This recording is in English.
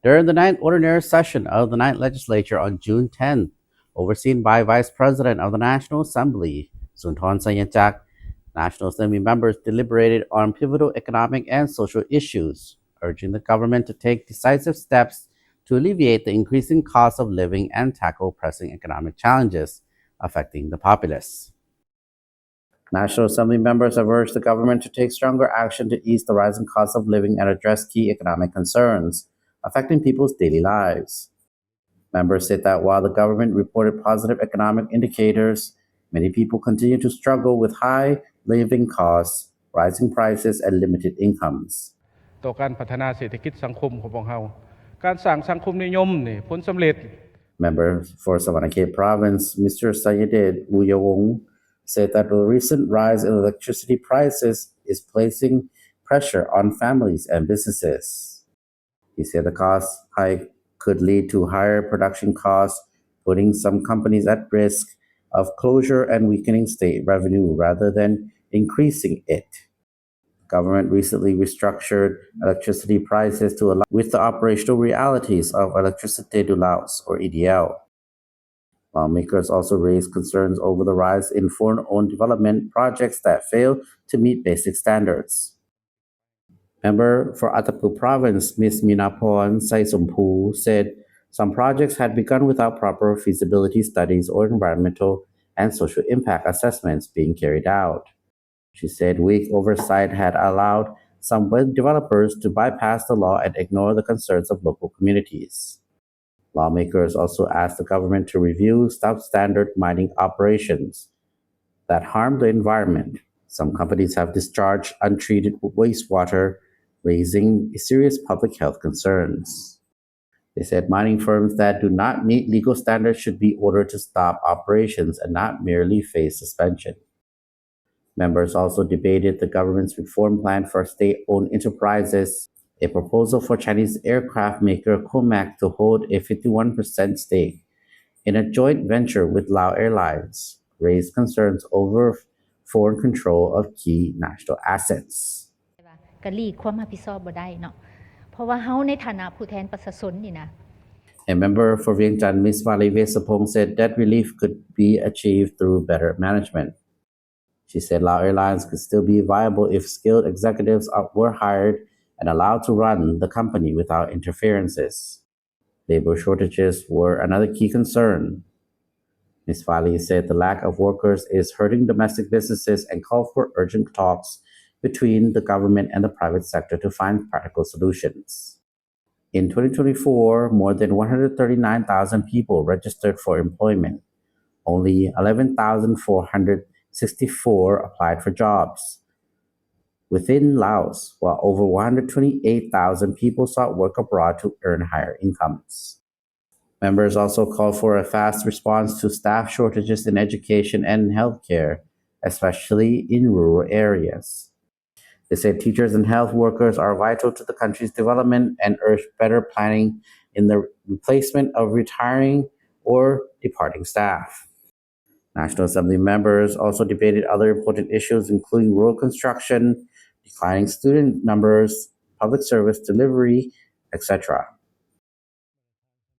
During the ninth ordinary session of the ninth legislature on June 10th, overseen by Vice President of the National Assembly, Sunthorn Sayanchak, National Assembly members deliberated on pivotal economic and social issues, urging the government to take decisive steps to alleviate the increasing cost of living and tackle pressing economic challenges affecting the populace. National Assembly members have urged the government to take stronger action to ease the rising cost of living and address key economic concerns affecting people's daily lives. Members said that while the government reported positive economic indicators, many people continue to struggle with high living costs, rising prices, and limited incomes. ต่อการพัฒนาเศรษฐกิจสังคมของพวกเราการสร้างสังคมนิยมนี่ผลสำเร็จ Member for Savannah Cape Province, Mr. Sayedid Wuyawong, said that the recent rise in electricity prices is placing pressure on families and businesses. He said the cost hike could lead to higher production costs, putting some companies at risk of closure and weakening state revenue rather than increasing it. Government recently restructured electricity prices to align with the operational realities of Electricité du Laos, or EDL. Lawmakers also raised concerns over the rise in foreign-owned development projects that fail to meet basic standards. Member for Atapu Province, Ms. Minaporn Saisompu, said some projects had begun without proper feasibility studies or environmental and social impact assessments being carried out. She said weak oversight had allowed some developers to bypass the law and ignore the concerns of local communities. Lawmakers also asked the government to review substandard mining operations that harm the environment. Some companies have discharged untreated wastewater, raising serious public health concerns. They said mining firms that do not meet legal standards should be ordered to stop operations and not merely face suspension. Members also debated the government's reform plan for state-owned enterprises. A proposal for Chinese aircraft maker Comac to hold a 51% stake in a joint venture with Lao Airlines raised concerns over foreign control of key national assets. ก็หลีกความรับผิดชอบบ่ได้เนาะเพราะว่าเฮาในฐานะผู้แทนประชาชนนี่นะ A member for Vientiane, Ms. Vali Vesapong, said debt relief could be achieved through better management. She said Lao Airlines could still be viable if skilled executives were hired and allowed to run the company without interferences. Labor shortages were another key concern. Ms. Vali said the lack of workers is hurting domestic businesses and called for urgent talks between the government and the private sector to find practical solutions. In 2024, more than 139,000 people registered for employment. Only 11,464 applied for jobs within Laos, while over 128,000 people sought work abroad to earn higher incomes. Members also called for a fast response to staff shortages in education and healthcare, especially in rural areas. They said teachers and health workers are vital to the country's development and urged better planning in the replacement of retiring or departing staff. National Assembly members also debated other important issues, including road construction, declining student numbers, public service delivery, etc.